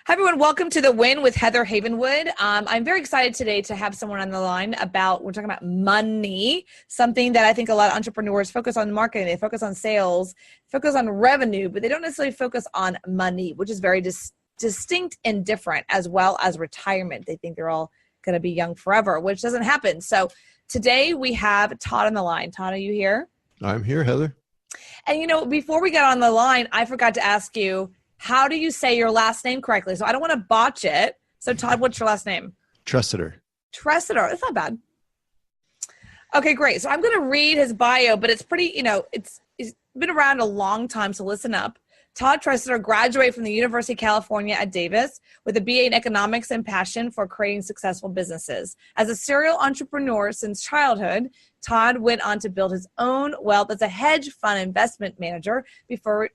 Hi, everyone. Welcome to The Win with Heather Havenwood. I'm very excited today to have someone on the line we're talking about money, something that I think a lot of entrepreneurs focus on marketing. They focus on sales, focus on revenue, but they don't necessarily focus on money, which is very distinct and different, as well as retirement. They think they're all going to be young forever, which doesn't happen. So today we have Todd on the line. Todd, are you here? I'm here, Heather. And before we got on the line, I forgot to ask you, how do you say your last name correctly? So I don't want to botch it. So Todd, what's your last name? Tressiter. Tressiter. That's not bad. Okay, great. So I'm going to read his bio, but it's pretty, it's been around a long time, so listen up. Todd Tressiter graduated from the University of California at Davis with a BA in economics and passion for creating successful businesses. As a serial entrepreneur since childhood, Todd went on to build his own wealth as a hedge fund investment manager before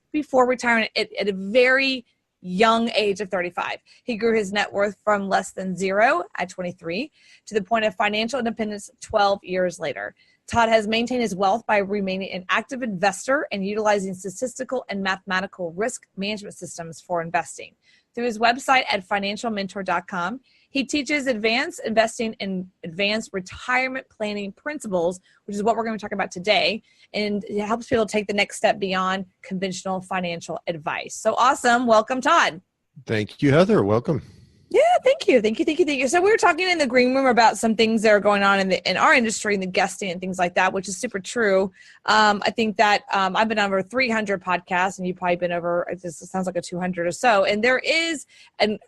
retiring at a very young age of 35. He grew his net worth from less than zero at 23 to the point of financial independence 12 years later. Todd has maintained his wealth by remaining an active investor and utilizing statistical and mathematical risk management systems for investing. Through his website at financialmentor.com, he teaches advanced investing and advanced retirement planning principles, which is what we're going to be talking about today, and it helps people take the next step beyond conventional financial advice. So awesome. Welcome, Todd. Thank you, Heather. Welcome. Yeah, thank you. So we were talking in the green room about some things that are going on in our industry, in the guesting and things like that, which is super true. I think that I've been over 300 podcasts, and you've probably been over, it sounds like a 200 or so. And there is a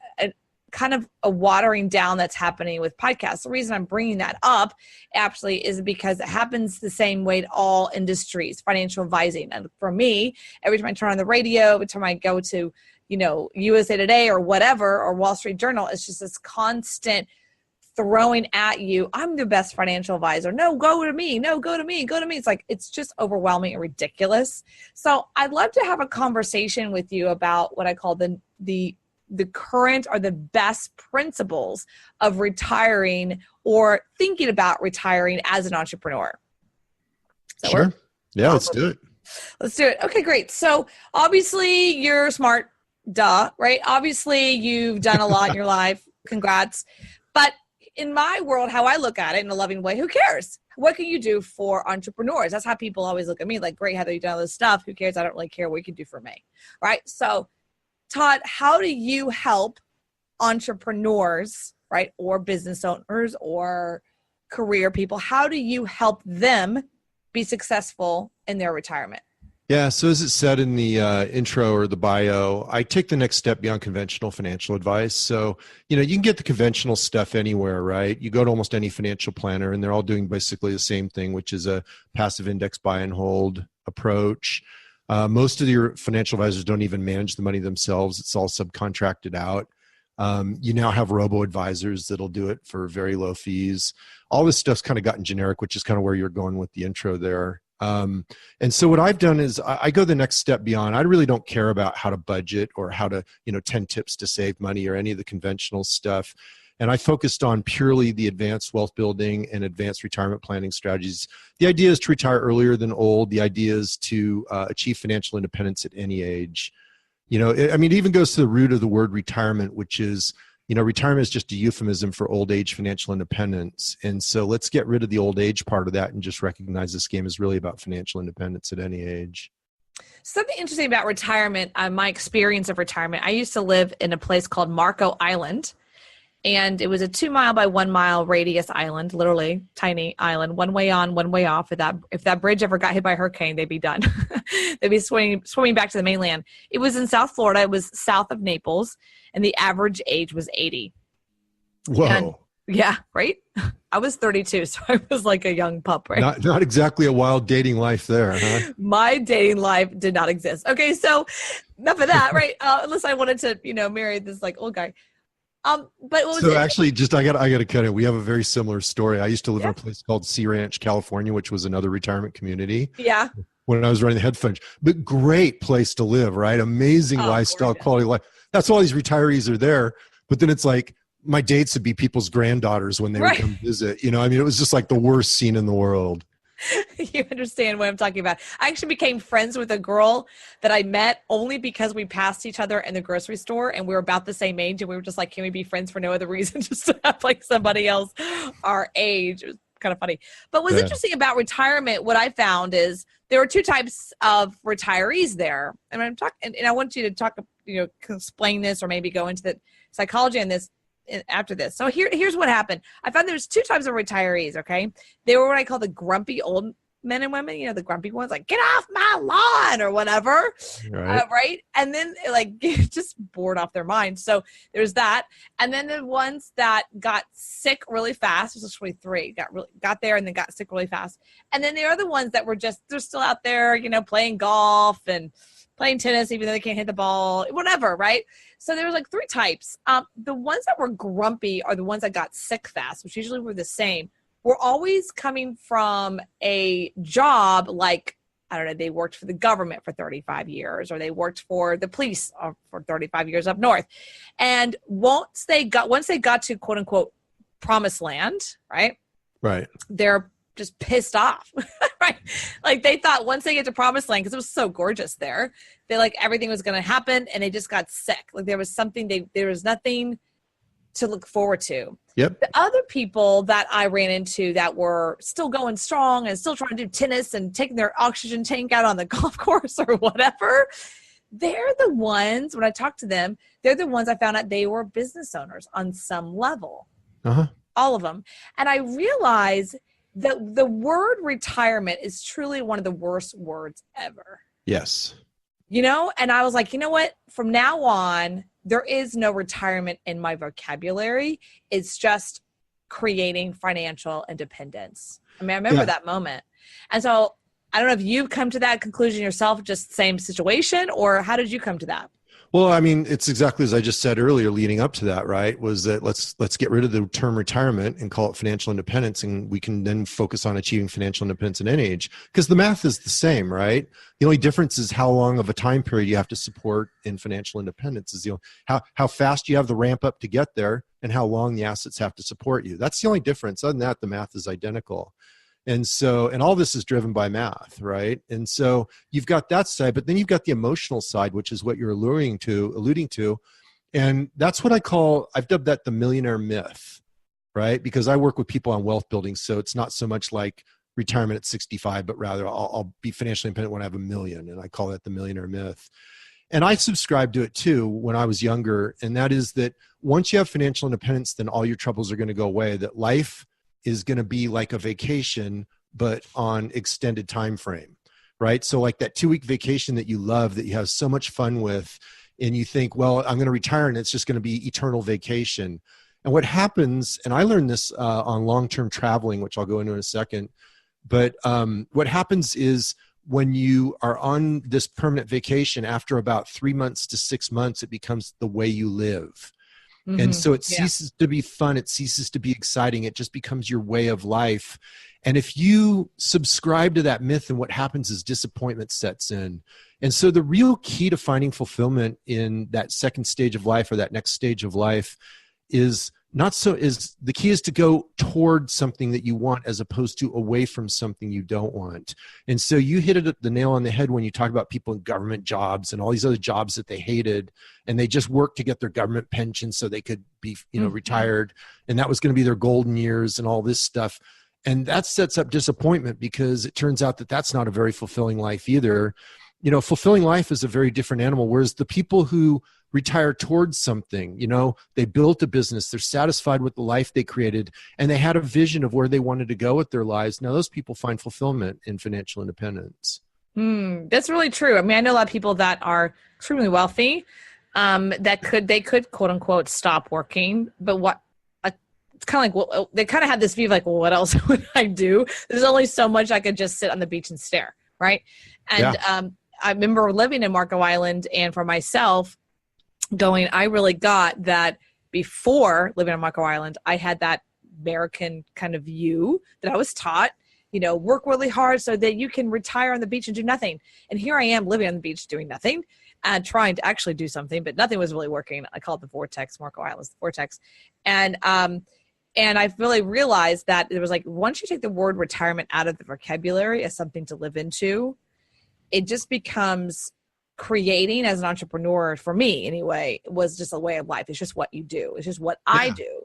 kind of a watering down that's happening with podcasts. The reason I'm bringing that up actually is because it happens the same way to all industries, financial advising. And for me, every time I turn on the radio, every time I go to USA Today or whatever, or Wall Street Journal, it's just this constant throwing at you, I'm the best financial advisor. No, go to me. No, go to me. It's like, it's just overwhelming and ridiculous. So I'd love to have a conversation with you about what I call the current or the best principles of retiring or thinking about retiring as an entrepreneur. Sure. Yeah, let's do it. Let's do it. Okay, great. So obviously you're smart. Duh, right? Obviously, you've done a lot in your life. Congrats. But in my world, how I look at it in a loving way, who cares? What can you do for entrepreneurs? That's how people always look at me, like, great, Heather, you've done all this stuff. Who cares? I don't really care what you can do for me, right? So, Todd, how do you help entrepreneurs, right, or business owners or career people? How do you help them be successful in their retirement? Yeah, so as it said in the intro or the bio, I take the next step beyond conventional financial advice. So, you can get the conventional stuff anywhere, right? You go to almost any financial planner and they're all doing basically the same thing, which is a passive index buy and hold approach. Most of your financial advisors don't even manage the money themselves. It's all subcontracted out. You now have robo-advisors that'll do it for very low fees. All this stuff's kind of gotten generic, which is kind of where you're going with the intro there. And so what I've done is I go the next step beyond. I really don't care about how to budget or how to, 10 tips to save money or any of the conventional stuff. And I focused on purely the advanced wealth building and advanced retirement planning strategies. The idea is to retire earlier than old. The idea is to achieve financial independence at any age. It even goes to the root of the word retirement, which is, retirement is just a euphemism for old age financial independence. And so let's get rid of the old age part of that and just recognize this game is really about financial independence at any age. Something interesting about retirement, my experience of retirement, I used to live in a place called Marco Island. And it was a 2 mile by 1 mile radius island, literally tiny island, one way on, one way off. If that bridge ever got hit by a hurricane, they'd be done. They'd be swimming back to the mainland. It was in South Florida. It was south of Naples, and the average age was 80. Whoa. And, yeah, right? I was 32, so I was like a young pup, right? Not exactly a wild dating life there, huh? My dating life did not exist. Okay, so enough of that, right? Unless I wanted to, marry this like old guy. But what was it? Actually, I got to cut it. We have a very similar story. I used to live in a place called Sea Ranch, California, which was another retirement community. Yeah. When I was running the hedge fund, but great place to live, right? Amazing lifestyle, quality of life. That's why all these retirees are there. But then it's like my dates would be people's granddaughters when they would come visit. It was just like the worst scene in the world. You understand what I'm talking about. I actually became friends with a girl that I met only because we passed each other in the grocery store and we were about the same age. And we were just like, can we be friends for no other reason? Just to have like somebody else our age. It was kind of funny. But what's interesting about retirement, what I found is there were two types of retirees there. And I'm talking, and I want you to talk, explain this or maybe go into the psychology on this after this. So here's what happened. I found there's two types of retirees. Okay. They were what I call the grumpy old men and women, the grumpy ones, like get off my lawn or whatever. Right. And then like just bored off their mind. So there's that. And then the ones that got sick really fast, there's actually three, got there and then got sick really fast. And then there are the ones that were they're still out there, playing golf and playing tennis, even though they can't hit the ball, whatever, right? So there was like three types. The ones that were grumpy are the ones that got sick fast, which usually were the same. We're always coming from a job like, I don't know, they worked for the government for 35 years, or they worked for the police for 35 years up north. And once they got to quote unquote promised land, right? Right. They're just pissed off, right? Like they thought once they get to promised land, because it was so gorgeous there, they like everything was going to happen, and they just got sick. Like there was nothing to look forward to. Yep. The other people that I ran into that were still going strong and still trying to do tennis and taking their oxygen tank out on the golf course or whatever, they're the ones, when I talked to them, they're the ones I found out they were business owners on some level. Uh-huh. All of them. And I realized that the word retirement is truly one of the worst words ever. Yes. And I was like, you know what? From now on, there is no retirement in my vocabulary. It's just creating financial independence. I mean, I remember that moment. And so I don't know if you've come to that conclusion yourself, just same situation, or how did you come to that? Well, I mean, it's exactly as I just said earlier, leading up to that, right? Was that let's get rid of the term retirement and call it financial independence, and we can then focus on achieving financial independence at any age, because the math is the same, right? The only difference is how long of a time period you have to support in financial independence. Is how fast you have the ramp up to get there, and how long the assets have to support you. That's the only difference. Other than that, the math is identical. And so, and all this is driven by math, right? And so you've got that side, but then you've got the emotional side, which is what you're alluding to. And that's what I've dubbed that the millionaire myth, right? Because I work with people on wealth building. So it's not so much like retirement at 65, but rather I'll be financially independent when I have $1 million. And I call that the millionaire myth. And I subscribed to it too when I was younger. And that is that once you have financial independence, then all your troubles are going to go away. That life is going to be like a vacation, but on extended time frame, right? So like that 2-week vacation that you love, that you have so much fun with, and you think, well, I'm going to retire and it's just going to be eternal vacation. And what happens, and I learned this on long-term traveling, which I'll go into in a second, but what happens is when you are on this permanent vacation, after about 3 months to 6 months, it becomes the way you live. Mm-hmm. And so it ceases to be fun. It ceases to be exciting. It just becomes your way of life. And if you subscribe to that myth, then what happens is disappointment sets in. And so the real key to finding fulfillment in that second stage of life, or that next stage of life, is the key is to go toward something that you want, as opposed to away from something you don't want. And so you hit the nail on the head when you talk about people in government jobs and all these other jobs that they hated, and they just worked to get their government pension so they could be, retired. And that was going to be their golden years and all this stuff. And that sets up disappointment, because it turns out that that's not a very fulfilling life either. Fulfilling life is a very different animal. Whereas the people who retire towards something, they built a business, they're satisfied with the life they created, and they had a vision of where they wanted to go with their lives. Now those people find fulfillment in financial independence. That's really true. I mean, I know a lot of people that are extremely wealthy, they could quote unquote stop working, but it's kind of like, well, they kind of have this view of like, well, what else would I do? There's only so much I could just sit on the beach and stare, right? And I remember living in Marco Island, and for myself, I really got that before living on Marco Island, I had that American kind of view that I was taught, work really hard so that you can retire on the beach and do nothing. And here I am living on the beach doing nothing and trying to actually do something, but nothing was really working. I call it the Vortex. Marco Island's the Vortex. And And I've really realized that it was like, once you take the word retirement out of the vocabulary as something to live into, it just becomes creating as an entrepreneur, for me anyway, was just a way of life. It's just what you do. It's just what I do.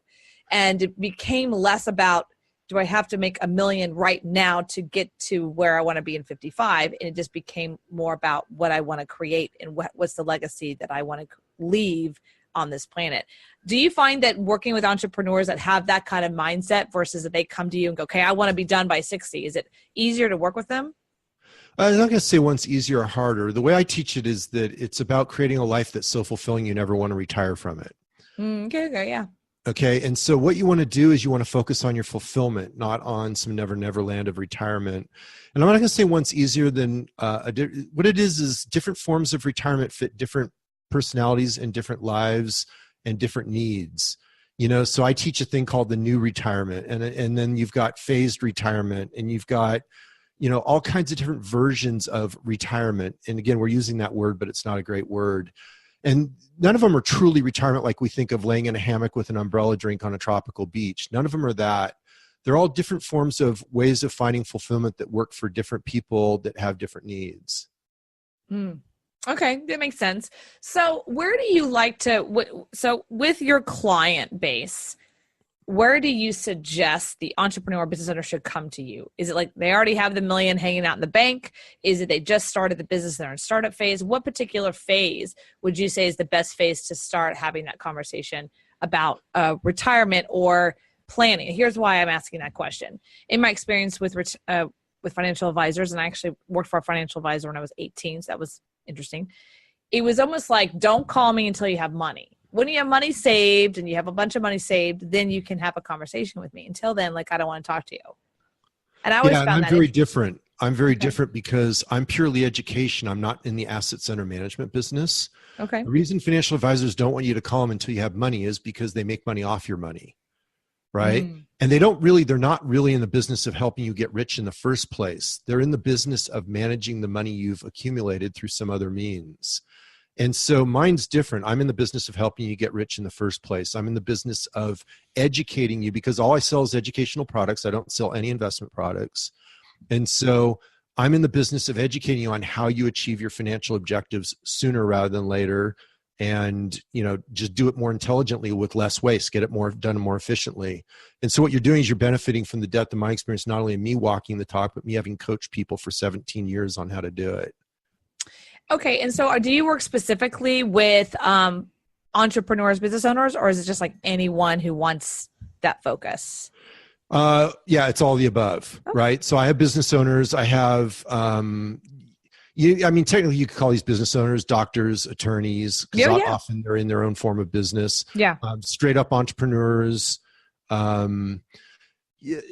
And it became less about, do I have to make $1 million right now to get to where I want to be in 55? And it just became more about what I want to create and what's the legacy that I want to leave on this planet. Do you find that working with entrepreneurs that have that kind of mindset versus that they come to you and go, okay, I want to be done by 60, is it easier to work with them? I'm not going to say one's easier or harder. The way I teach it is that it's about creating a life that's so fulfilling you never want to retire from it. Okay, yeah. Okay. And so what you want to do is you want to focus on your fulfillment, not on some never land of retirement. And I'm not going to say one's easier than what it is different forms of retirement fit different personalities and different lives and different needs. So I teach a thing called the new retirement, and then you've got phased retirement, and you've got, all kinds of different versions of retirement. And again, we're using that word, but it's not a great word. And none of them are truly retirement like we think of laying in a hammock with an umbrella drink on a tropical beach. None of them are that. They're all different forms of ways of finding fulfillment that work for different people that have different needs. Okay, that makes sense. So where do you like to, so with your client base, where do you suggest the entrepreneur business owner should come to you? Is it like they already have the $1 million hanging out in the bank? Is it they just started the business, they're in startup phase? What particular phase would you say is the best phase to start having that conversation about retirement or planning? Here's why I'm asking that question. In my experience with financial advisors, and I actually worked for a financial advisor when I was 18, so that was interesting. It was almost like, don't call me until you have money. When you have money saved and you have a bunch of money saved, then you can have a conversation with me. Until then, I don't want to talk to you. And I always found I'm that very different. I'm very different because I'm purely education. I'm not in the assets under management business. Okay. The reason financial advisors don't want you to call them until you have money is because they make money off your money. Right. And they're not really in the business of helping you get rich in the first place. They're in the business of managing the money you've accumulated through some other means. And so mine's different. I'm in the business of helping you get rich in the first place. I'm in the business of educating you because all I sell is educational products. I don't sell any investment products. And so I'm in the business of educating you on how you achieve your financial objectives sooner rather than later. And, just do it more intelligently with less waste, get it done more efficiently. And so what you're doing is you're benefiting from the depth of my experience, not only me walking the talk, but me having coached people for 17 years on how to do it. Okay. And so do you work specifically with entrepreneurs, business owners, or is it just like anyone who wants that focus? Yeah, it's all the above, right? So I have business owners. I have, technically you could call these business owners doctors, attorneys, because often they're in their own form of business. Yeah. Straight up entrepreneurs.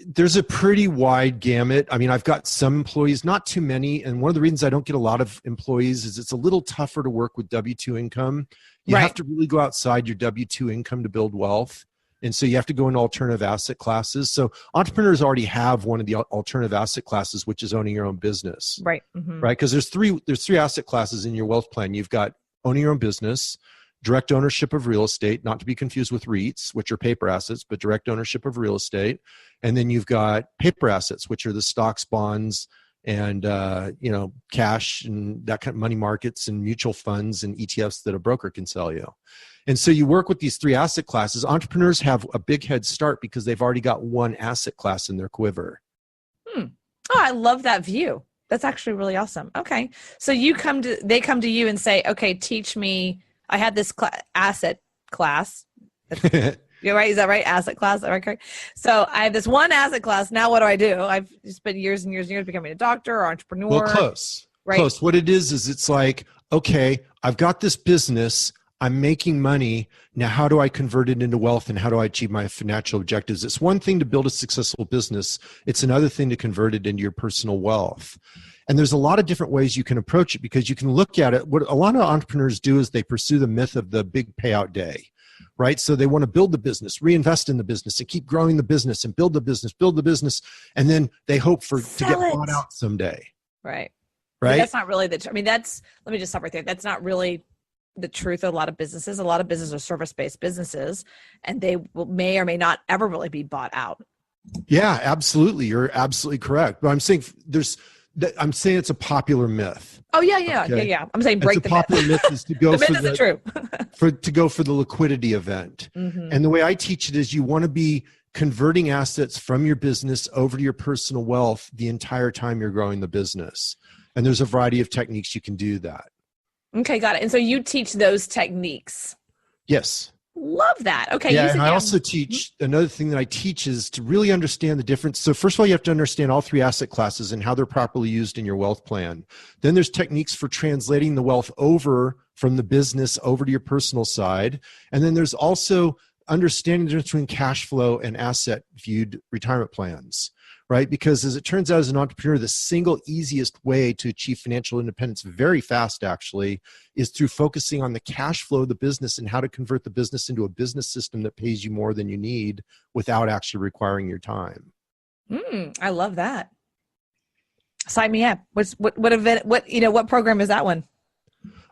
There's a pretty wide gamut. I've got some employees, not too many. And one of the reasons I don't get a lot of employees is it's a little tougher to work with W-2 income. You have to really go outside your W-2 income to build wealth. And so you have to go into alternative asset classes. So entrepreneurs already have one of the alternative asset classes, which is owning your own business. Right. Mm-hmm. Right. Because there's three asset classes in your wealth plan. You've got owning your own business, direct ownership of real estate, not to be confused with REITs, which are paper assets, but direct ownership of real estate. And then you've got paper assets, which are the stocks, bonds, and cash and that kind of money markets and mutual funds and ETFs that a broker can sell you. And so you work with these three asset classes. Entrepreneurs have a big head start because they've already got one asset class in their quiver. Oh, I love that view. That's actually really awesome. Okay. So they come to you and say, okay, teach me. I had this asset class. You're right. Is that right? Asset class. Is that right? So I have this one asset class. Now what do? I've spent years and years and years becoming a doctor or entrepreneur. Well, close. Right. Close. What it is it's like, okay, I've got this business. I'm making money. Now, how do I convert it into wealth and how do I achieve my financial objectives? It's one thing to build a successful business. It's another thing to convert it into your personal wealth. And there's a lot of different ways you can approach it because you can look at it. What a lot of entrepreneurs do is they pursue the myth of the big payout day, right? So they want to build the business, reinvest in the business and keep growing the business and build the business. And then they hope to get bought out someday. Right. Right. But that's not really let me just stop right there. That's not really the truth of a lot of businesses. A lot of businesses are service-based businesses, and they may or may not ever really be bought out. Yeah, absolutely. You're absolutely correct. But I'm saying it's a popular myth. Oh yeah. I'm saying break the popular myth. Is to go the myth isn't true. to go for the liquidity event. Mm-hmm. And the way I teach it is you want to be converting assets from your business over to your personal wealth the entire time you're growing the business. And there's a variety of techniques you can do that. Okay, got it. And so you teach those techniques. Yes. Love that. Okay. Yeah, and I also teach, another thing that I teach is to really understand the difference. So first of all, you have to understand all three asset classes and how they're properly used in your wealth plan. Then there's techniques for translating the wealth over from the business over to your personal side. And then there's also understanding the difference between cash flow and asset viewed retirement plans, right? Because as it turns out, as an entrepreneur, the single easiest way to achieve financial independence very fast, actually, is through focusing on the cash flow of the business and how to convert the business into a business system that pays you more than you need without actually requiring your time. I love that. Sign me up. What event? What program is that one?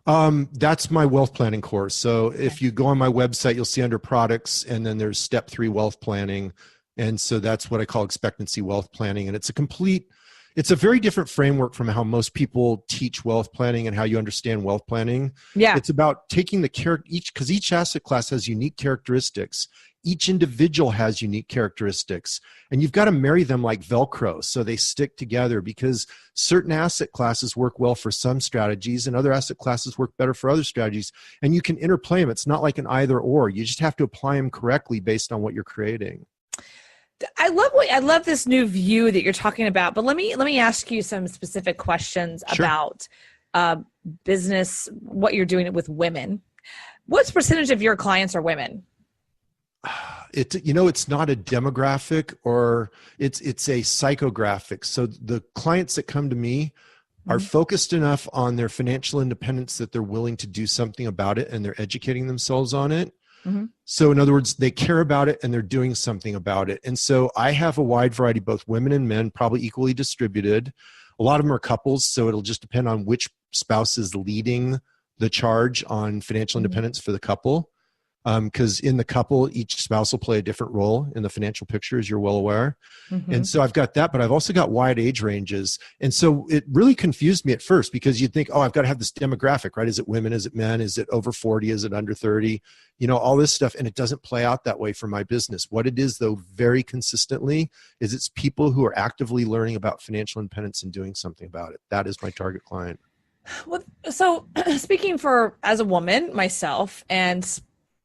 That's my wealth planning course. So if you go on my website, you'll see under products, and then there's step 3 wealth planning. And so that's what I call expectancy wealth planning. And it's a very different framework from how most people teach wealth planning and how you understand wealth planning. Yeah. It's about taking because each asset class has unique characteristics. Each individual has unique characteristics, and you've got to marry them like Velcro so they stick together, because certain asset classes work well for some strategies and other asset classes work better for other strategies, and you can interplay them. It's not like an either or. You just have to apply them correctly based on what you're creating. I love this new view that you're talking about, but let me ask you some specific questions about business, what you're doing with women. What percentage of your clients are women? It's not a demographic, or it's a psychographic. So the clients that come to me are focused enough on their financial independence that they're willing to do something about it, and they're educating themselves on it. Mm-hmm. So in other words, they care about it and they're doing something about it. And so I have a wide variety, both women and men, probably equally distributed. A lot of them are couples, so it'll just depend on which spouse is leading the charge on financial independence for the couple. Because in the couple, each spouse will play a different role in the financial picture, as you're well aware. Mm-hmm. And so I've got that, but I've also got wide age ranges. And so it really confused me at first, because you'd think, I've got to have this demographic, right? Is it women? Is it men? Is it over 40? Is it under 30? All this stuff. And it doesn't play out that way for my business. What it is, though, very consistently, is it's people who are actively learning about financial independence and doing something about it. That is my target client. Well, so speaking as a woman myself, and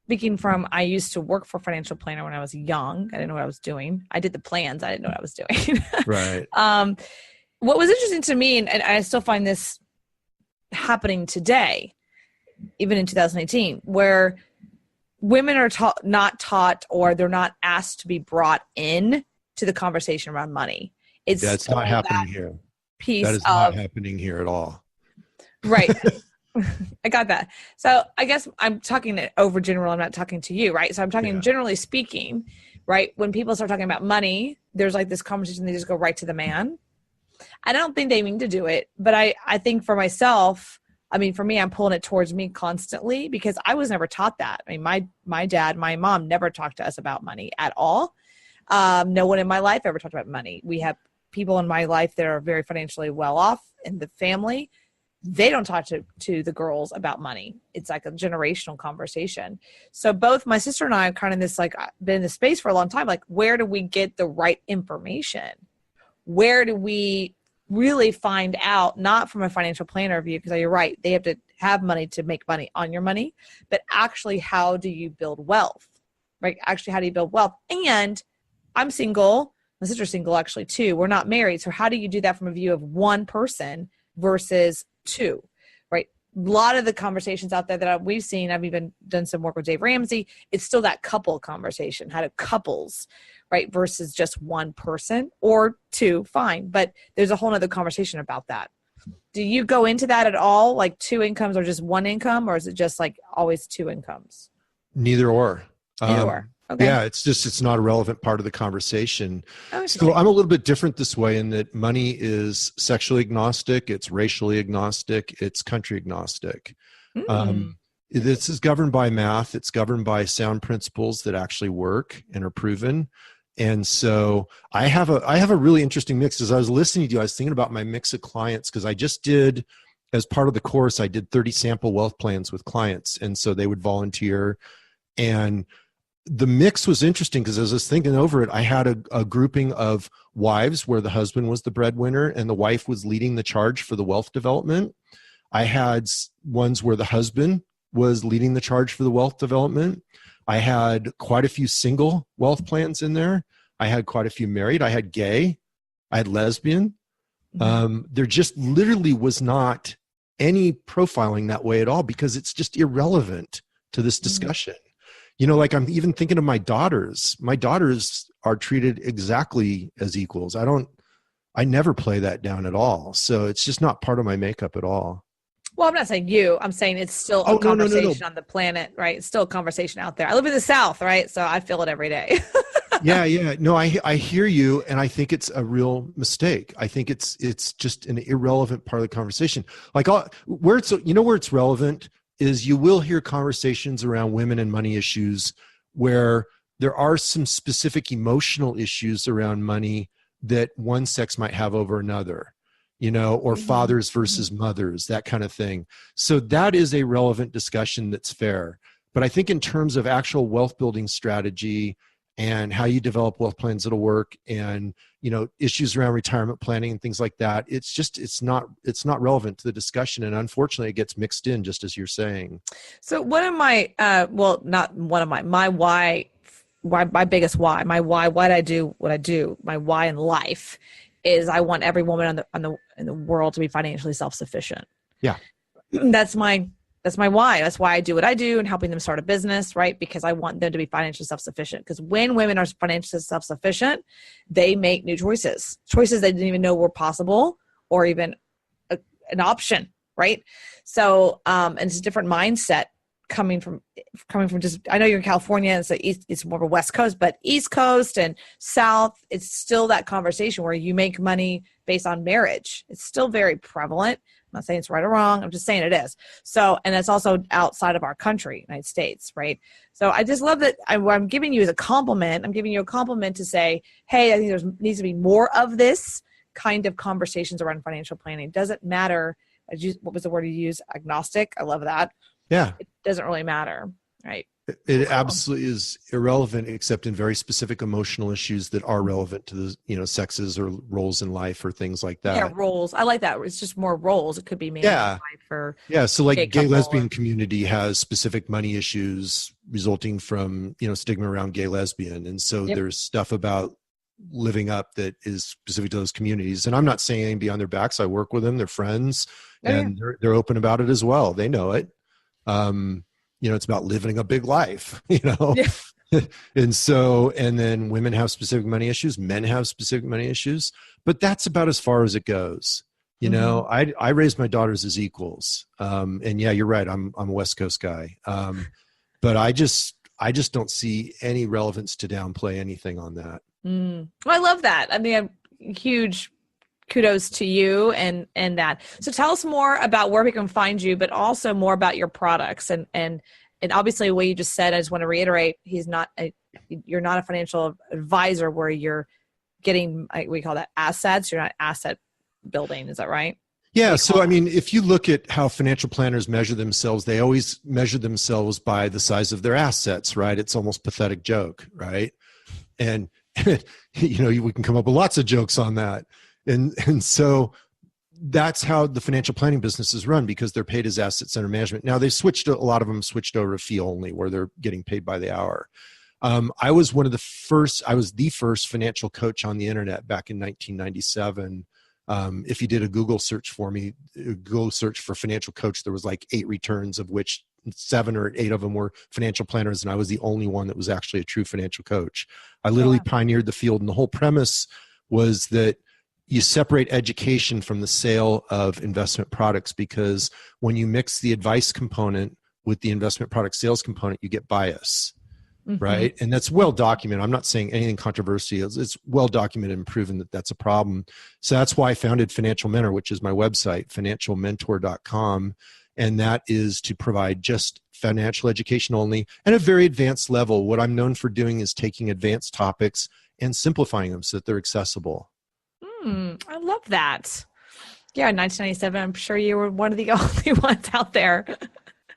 speaking from, I used to work for a financial planner when I was young. I didn't know what I was doing. I did the plans. I didn't know what I was doing. Right. What was interesting to me, and I still find this happening today, even in 2018, where women are not taught, or they're not asked to be brought in to the conversation around money. It's not happening here. That is not happening here at all. Right. I got that. So I guess I'm talking over general. I'm not talking to you, right? So I'm talking generally speaking, right? When people start talking about money, there's like this conversation, they just go right to the man. I don't think they mean to do it, but I think for myself, for me, I'm pulling it towards me constantly, because I was never taught that. My dad, my mom never talked to us about money at all. No one in my life ever talked about money. We have people in my life that are very financially well off in the family. They don't talk to the girls about money. It's like a generational conversation. So both my sister and I have kind of been in this space for a long time. Like, where do we get the right information? Where do we really find out, not from a financial planner view, because you're right, they have to have money to make money on your money, but actually, how do you build wealth, right? Actually, how do you build wealth? And I'm single. My sister's single actually too. We're not married. So how do you do that from a view of one person versus two, right? A lot of the conversations out there that we've seen, I've even done some work with Dave Ramsey, it's still that couple conversation, how do couples, right, versus just one person, or two, fine. But there's a whole other conversation about that. Do you go into that at all, like two incomes or just one income, or is it just like always two incomes? Neither or. Neither or. Okay. Yeah, it's not a relevant part of the conversation. So I'm a little bit different this way, in that money is sexually agnostic, it's racially agnostic, it's country agnostic. This is governed by math. It's governed by sound principles that actually work and are proven. And so I have a really interesting mix. As I was listening to you, I was thinking about my mix of clients, because I just did, as part of the course, I did 30 sample wealth plans with clients. And so they would volunteer. And the mix was interesting because as I was thinking over it, I had a grouping of wives where the husband was the breadwinner and the wife was leading the charge for the wealth development. I had ones where the husband was leading the charge for the wealth development. I had quite a few single wealth plans in there. I had quite a few married. I had gay. I had lesbian. There just literally was not any profiling that way at all, because it's just irrelevant to this discussion. You know, like I'm even thinking of my daughters. My daughters are treated exactly as equals. I never play that down at all. So it's just not part of my makeup at all. Well, I'm not saying you. I'm saying it's still a conversation on the planet, right? It's still a conversation out there. I live in the South, right? So I feel it every day. Yeah. No, I hear you, and I think it's a real mistake. I think it's just an irrelevant part of the conversation. Like where it's relevant is you will hear conversations around women and money issues where there are some specific emotional issues around money that one sex might have over another, you know, or fathers versus mothers, that kind of thing. So that is a relevant discussion that's fair. But I think in terms of actual wealth building strategy and how you develop wealth plans that'll work, and, you know, issues around retirement planning and things like that, it's not relevant to the discussion. And unfortunately it gets mixed in, just as you're saying. So one of my, my why, my biggest why, why do I do what I do? My why in life is I want every woman in the world to be financially self-sufficient. Yeah. That's my why. That's why I do what I do and helping them start a business, right? Because I want them to be financially self-sufficient. Because when women are financially self-sufficient, they make new choices they didn't even know were possible or even an option, right? So, and it's a different mindset coming from just, I know you're in California, and so it's more of a West Coast, but East Coast and South, it's still that conversation where you make money based on marriage. It's still very prevalent. I'm not saying it's right or wrong. I'm just saying it is. So, and that's also outside of our country, United States, right? So I just love that what I'm giving you is a compliment. I'm giving you a compliment to say, hey, I think there needs to be more of this kind of conversations around financial planning. It doesn't matter. What was the word you used? Agnostic. I love that. Yeah. It doesn't really matter, right? It absolutely is irrelevant, except in very specific emotional issues that are relevant to the, you know, sexes or roles in life or things like that. Yeah, roles. I like that. It's just more roles. It could be maybe wife or so like gay lesbian community has specific money issues resulting from, you know, stigma around gay lesbian, and so there's stuff about living up that is specific to those communities. And I'm not saying anything beyond their backs. I work with them. They're friends, and they're open about it as well. They know it. You know, it's about living a big life, you know? Yeah. and then women have specific money issues, men have specific money issues, but that's about as far as it goes. You know, I raised my daughters as equals. And yeah, you're right. I'm a West Coast guy. But I just don't see any relevance to downplay anything on that. Well, I love that. I mean, huge kudos to you and that. So tell us more about where we can find you, but also more about your products. And obviously what you just said, I just want to reiterate, you're not a financial advisor where you're getting, we call that assets. You're not asset building. Is that right? Yeah. So, I mean, if you look at how financial planners measure themselves, they always measure themselves by the size of their assets, right? It's almost a pathetic joke, right? And, you know, we can come up with lots of jokes on that. And so that's how the financial planning business is run, because they're paid as assets under management. Now a lot of them switched over to fee only, where they're getting paid by the hour. I was the first financial coach on the internet back in 1997. If you did a Google search for me, Google search for financial coach, there was like 8 returns, of which 7 or 8 of them were financial planners. And I was the only one that was actually a true financial coach. I literally pioneered the field. And the whole premise was that you separate education from the sale of investment products, because when you mix the advice component with the investment product sales component, you get bias, right? And that's well documented. I'm not saying anything controversial. It's well documented and proven that that's a problem. So that's why I founded Financial Mentor, which is my website, financialmentor.com. And that is to provide just financial education only and a very advanced level. What I'm known for doing is taking advanced topics and simplifying them so that they're accessible. I love that. Yeah, in 1997, I'm sure you were one of the only ones out there.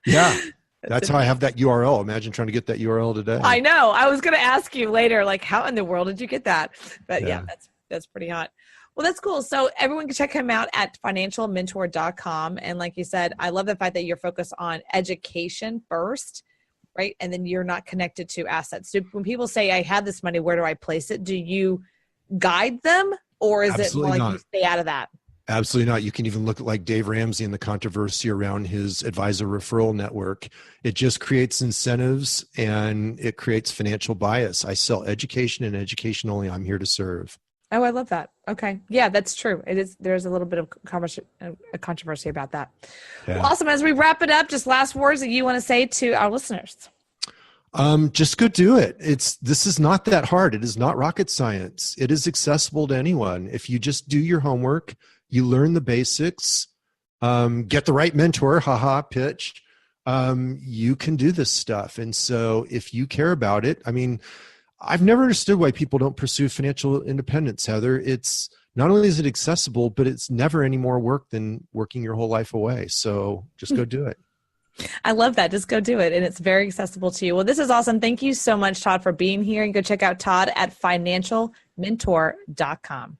Yeah, that's how I have that URL. Imagine trying to get that URL today. I know. I was going to ask you later, like, how in the world did you get that? But yeah, that's pretty hot. Well, that's cool. So everyone can check him out at financialmentor.com. And like you said, I love the fact that you're focused on education first, right? And then you're not connected to assets. So when people say, I have this money, where do I place it? Do you guide them, or is it more like you stay out of that? Absolutely not. You can even look at like Dave Ramsey and the controversy around his advisor referral network. It just creates incentives and it creates financial bias. I sell education and education only. I'm here to serve. Oh, I love that. Okay. Yeah, that's true. It is. There's a little bit of controversy about that. Yeah. Well, awesome. As we wrap it up, just last words that you want to say to our listeners. Just go do it. This is not that hard. It is not rocket science. It is accessible to anyone. If you just do your homework, you learn the basics, get the right mentor, pitch, you can do this stuff. And so if you care about it, I mean, I've never understood why people don't pursue financial independence, Heather. It's not only is it accessible, but it's never any more work than working your whole life away. So just go do it. I love that. Just go do it. And it's very accessible to you. Well, this is awesome. Thank you so much, Todd, for being here. And go check out Todd at financialmentor.com.